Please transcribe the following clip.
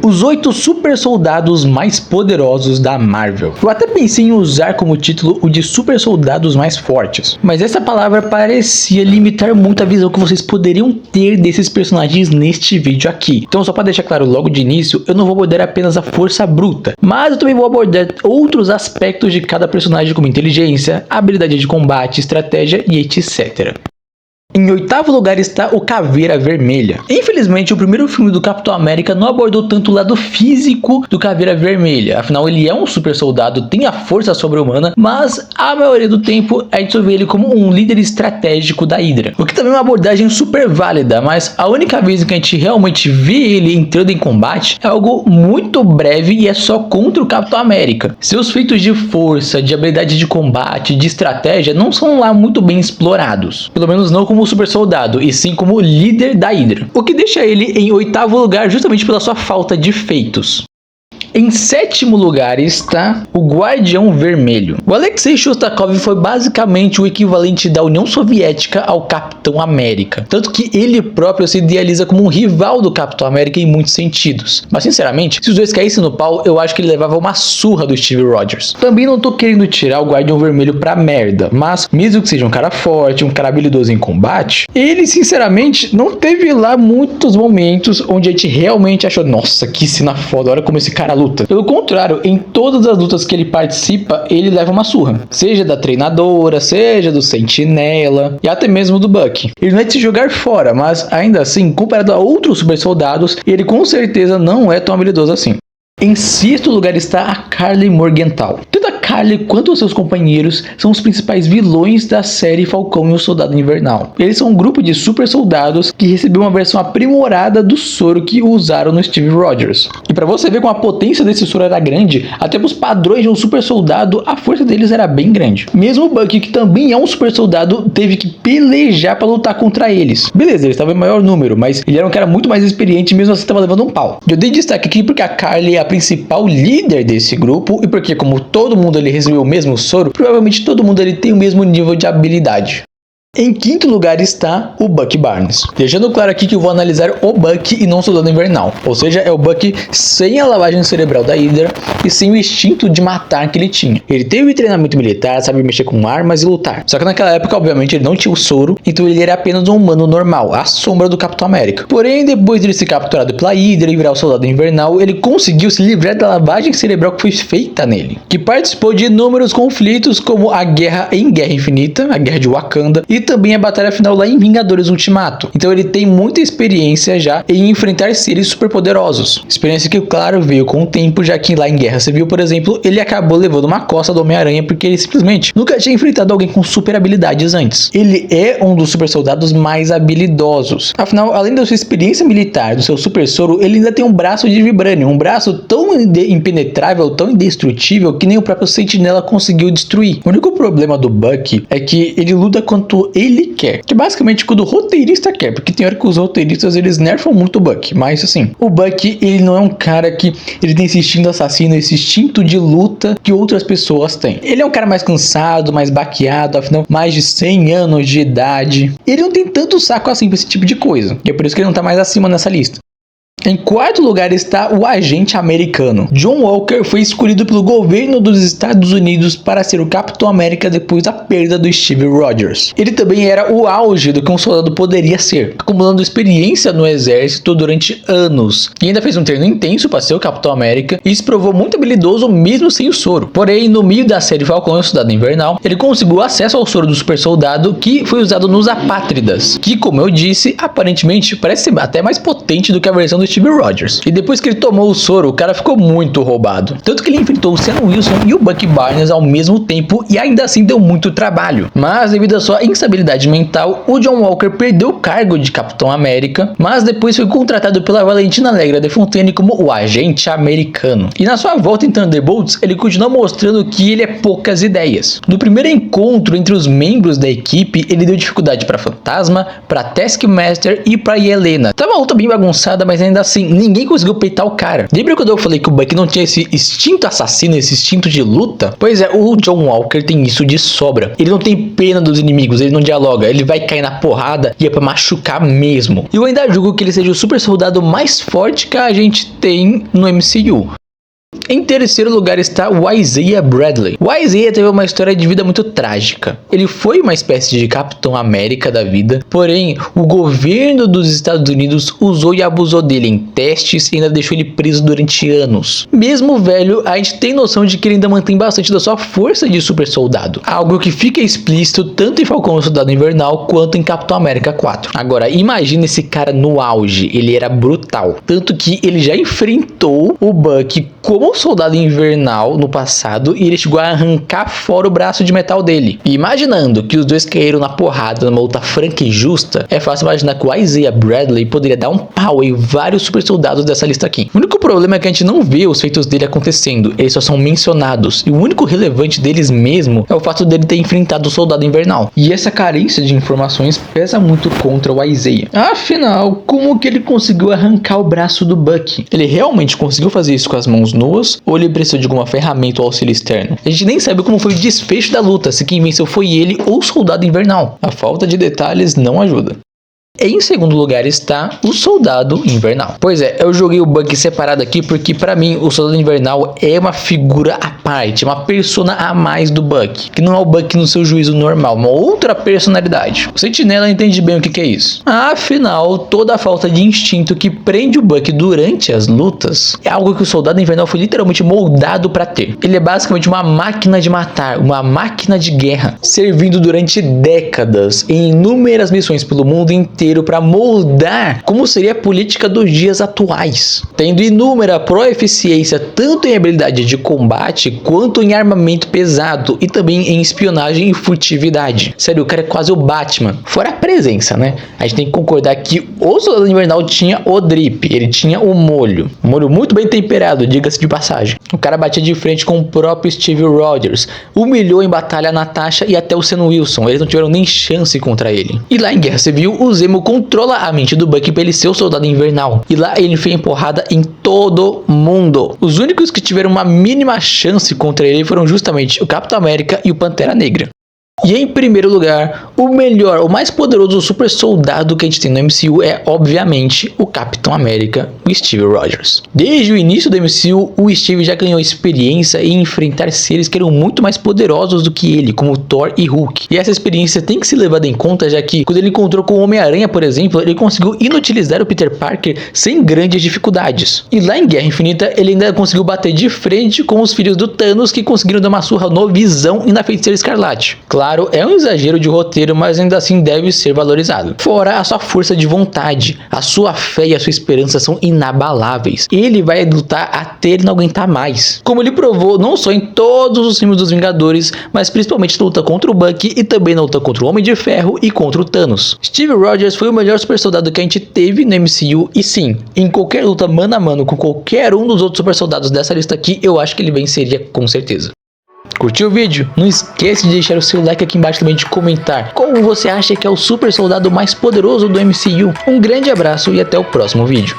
Os 8 super soldados mais poderosos da Marvel. Eu até pensei em usar como título o de super soldados mais fortes, mas essa palavra parecia limitar muito a visão que vocês poderiam ter desses personagens neste vídeo aqui. Então, só para deixar claro logo de início, eu não vou abordar apenas a força bruta, mas eu também vou abordar outros aspectos de cada personagem, como inteligência, habilidade de combate, estratégia e etc. Em 8º lugar está o Caveira Vermelha. Infelizmente, o primeiro filme do Capitão América não abordou tanto o lado físico do Caveira Vermelha. Afinal, ele é um super soldado, tem a força sobre-humana, mas a maioria do tempo a gente só vê ele como um líder estratégico da Hydra. O que também é uma abordagem super válida, mas a única vez que a gente realmente vê ele entrando em combate é algo muito breve e é só contra o Capitão América. Seus feitos de força, de habilidade de combate, de estratégia não são lá muito bem explorados. Pelo menos não como super soldado, e sim como líder da Hydra. O que deixa ele em 8º lugar justamente pela sua falta de feitos. Em 7º lugar está o Guardião Vermelho. O Alexei Shostakov foi basicamente o equivalente da União Soviética ao Capitão América. Tanto que ele próprio se idealiza como um rival do Capitão América em muitos sentidos. Mas sinceramente, se os dois caíssem no pau, eu acho que ele levava uma surra do Steve Rogers. Também não tô querendo tirar o Guardião Vermelho pra merda, mas mesmo que seja um cara forte, um cara habilidoso em combate, ele sinceramente não teve lá muitos momentos onde a gente realmente achou, nossa, que cena foda, olha como esse cara luta. Pelo contrário, em todas as lutas que ele participa, ele leva uma surra. Seja da treinadora, seja do sentinela e até mesmo do Bucky. Ele não é de se jogar fora, mas ainda assim, comparado a outros super soldados, ele com certeza não é tão habilidoso assim. Em 6º lugar está a Karli Morgenthau. Tanto a Karli quanto os seus companheiros são os principais vilões da série Falcão e o Soldado Invernal. Eles são um grupo de super soldados que recebeu uma versão aprimorada do soro que usaram no Steve Rogers. E para você ver como a potência desse soro era grande, até para os padrões de um super soldado, a força deles era bem grande. Mesmo o Bucky, que também é um super soldado, teve que pelejar para lutar contra eles. Beleza, ele estava em maior número, mas ele era um cara muito mais experiente e mesmo assim estava levando um pau. Eu dei destaque aqui porque a Karli é a principal líder desse grupo e porque, como todo mundo ele recebeu o mesmo soro, provavelmente todo mundo ele tem o mesmo nível de habilidade. Em 5º lugar está o Bucky Barnes. Deixando claro aqui que eu vou analisar o Bucky e não o Soldado Invernal. Ou seja, é o Bucky sem a lavagem cerebral da Hydra e sem o instinto de matar que ele tinha. Ele teve treinamento militar, sabe mexer com armas e lutar. Só que naquela época, obviamente, ele não tinha o soro, então ele era apenas um humano normal, a sombra do Capitão América. Porém, depois de ele ser capturado pela Hydra e virar o Soldado Invernal, ele conseguiu se livrar da lavagem cerebral que foi feita nele. Que participou de inúmeros conflitos, como a guerra em Guerra Infinita, a guerra de Wakanda, e também a batalha final lá em Vingadores Ultimato. Então ele tem muita experiência já em enfrentar seres superpoderosos. Experiência que, claro, veio com o tempo, já que lá em Guerra Civil, por exemplo, ele acabou levando uma coça do Homem-Aranha porque ele simplesmente nunca tinha enfrentado alguém com super habilidades antes. Ele é um dos super soldados mais habilidosos. Afinal, além da sua experiência militar, do seu super soro, ele ainda tem um braço de vibrânio, um braço tão impenetrável, tão indestrutível, que nem o próprio Sentinela conseguiu destruir. O único problema do Bucky é que ele luta quanto ele quer, que basicamente quando o roteirista quer, porque tem hora que os roteiristas eles nerfam muito o Bucky, mas assim, o Bucky ele não é um cara que ele tem esse instinto assassino, esse instinto de luta que outras pessoas têm. Ele é um cara mais cansado, mais baqueado, afinal, mais de 100 anos de idade. Ele não tem tanto saco assim pra esse tipo de coisa, e é por isso que ele não tá mais acima nessa lista. Em 4º lugar está o agente americano. John Walker foi escolhido pelo governo dos Estados Unidos para ser o Capitão América depois da perda do Steve Rogers. Ele também era o auge do que um soldado poderia ser, acumulando experiência no exército durante anos. E ainda fez um treino intenso para ser o Capitão América e se provou muito habilidoso mesmo sem o soro. Porém, no meio da série Falcão e o Soldado Invernal, ele conseguiu acesso ao soro do super soldado que foi usado nos Apátridas, que, como eu disse, aparentemente parece ser até mais potente do que a versão do Steve Rogers. E depois que ele tomou o soro, o cara ficou muito roubado. Tanto que ele enfrentou o Sam Wilson e o Bucky Barnes ao mesmo tempo e ainda assim deu muito trabalho. Mas devido à sua instabilidade mental, o John Walker perdeu o cargo de Capitão América, mas depois foi contratado pela Valentina Allegra de Fontaine como o agente americano. E na sua volta em Thunderbolts, ele continua mostrando que ele é poucas ideias. No primeiro encontro entre os membros da equipe, ele deu dificuldade para Fantasma, para Taskmaster e para Yelena. Tava uma luta bem bagunçada, mas ainda ainda assim, ninguém conseguiu peitar o cara. Lembra quando eu falei que o Bucky não tinha esse instinto assassino, esse instinto de luta? Pois é, o John Walker tem isso de sobra. Ele não tem pena dos inimigos, ele não dialoga, ele vai cair na porrada e é pra machucar mesmo. E eu ainda julgo que ele seja o super soldado mais forte que a gente tem no MCU. Em terceiro lugar está o Isaiah Bradley. O Isaiah teve uma história de vida muito trágica. Ele foi uma espécie de Capitão América da vida, porém o governo dos Estados Unidos usou e abusou dele em testes e ainda deixou ele preso durante anos. Mesmo velho, a gente tem noção de que ele ainda mantém bastante da sua força de super soldado, algo que fica explícito tanto em Falcão e o Soldado Invernal quanto em Capitão América 4. Agora, imagina esse cara no auge, ele era brutal, tanto que ele já enfrentou o Bucky como Soldado Invernal no passado e ele chegou a arrancar fora o braço de metal dele. E imaginando que os dois caíram na porrada numa luta franca e justa, é fácil imaginar que o Isaiah Bradley poderia dar um pau em vários super soldados dessa lista aqui. O único problema é que a gente não vê os feitos dele acontecendo, eles só são mencionados, e o único relevante deles mesmo é o fato dele ter enfrentado o Soldado Invernal. E essa carência de informações pesa muito contra o Isaiah. Afinal, como que ele conseguiu arrancar o braço do Bucky? Ele realmente conseguiu fazer isso com as mãos nuas, ou ele precisou de alguma ferramenta ou auxílio externo? A gente nem sabe como foi o desfecho da luta, se quem venceu foi ele ou o Soldado Invernal. A falta de detalhes não ajuda. Em segundo lugar está o Soldado Invernal. Pois é, eu joguei o Bucky separado aqui porque pra mim o Soldado Invernal é uma figura à parte, uma persona a mais do Bucky, que não é o Bucky no seu juízo normal, uma outra personalidade. O Sentinela entende bem o que é isso. Afinal, toda a falta de instinto que prende o Bucky durante as lutas é algo que o Soldado Invernal foi literalmente moldado pra ter. Ele é basicamente uma máquina de matar, uma máquina de guerra, servindo durante décadas em inúmeras missões pelo mundo inteiro para moldar como seria a política dos dias atuais, tendo inúmera proeficiência tanto em habilidade de combate quanto em armamento pesado e também em espionagem e furtividade. Sério, o cara é quase o Batman, fora a presença, né? A gente tem que concordar que o Soldado Invernal tinha o drip, ele tinha o molho muito bem temperado, diga-se de passagem. O cara batia de frente com o próprio Steve Rogers, humilhou em batalha a Natasha e até o Sam Wilson, eles não tiveram nem chance contra ele. E lá em Guerra Civil, o Zemo controla a mente do Bucky pra ele ser o Soldado Invernal. E lá ele foi empurrada em todo mundo. Os únicos que tiveram uma mínima chance contra ele foram justamente o Capitão América e o Pantera Negra. E em primeiro lugar, o melhor, o mais poderoso super soldado que a gente tem no MCU é, obviamente, o Capitão América, o Steve Rogers. Desde o início do MCU, o Steve já ganhou experiência em enfrentar seres que eram muito mais poderosos do que ele, como Thor e Hulk. E essa experiência tem que ser levada em conta, já que quando ele encontrou com o Homem-Aranha, por exemplo, ele conseguiu inutilizar o Peter Parker sem grandes dificuldades. E lá em Guerra Infinita, ele ainda conseguiu bater de frente com os filhos do Thanos, que conseguiram dar uma surra no Visão e na Feiticeira Escarlate. Claro, é um exagero de roteiro, mas ainda assim deve ser valorizado. Fora a sua força de vontade, a sua fé e a sua esperança são inabaláveis. Ele vai lutar até ele não aguentar mais. Como ele provou não só em todos os filmes dos Vingadores, mas principalmente na luta contra o Bucky e também na luta contra o Homem de Ferro e contra o Thanos. Steve Rogers foi o melhor super soldado que a gente teve no MCU e sim, em qualquer luta mano a mano com qualquer um dos outros super soldados dessa lista aqui, eu acho que ele venceria com certeza. Curtiu o vídeo? Não esquece de deixar o seu like aqui embaixo também, de comentar qual você acha que é o super soldado mais poderoso do MCU. Um grande abraço e até o próximo vídeo.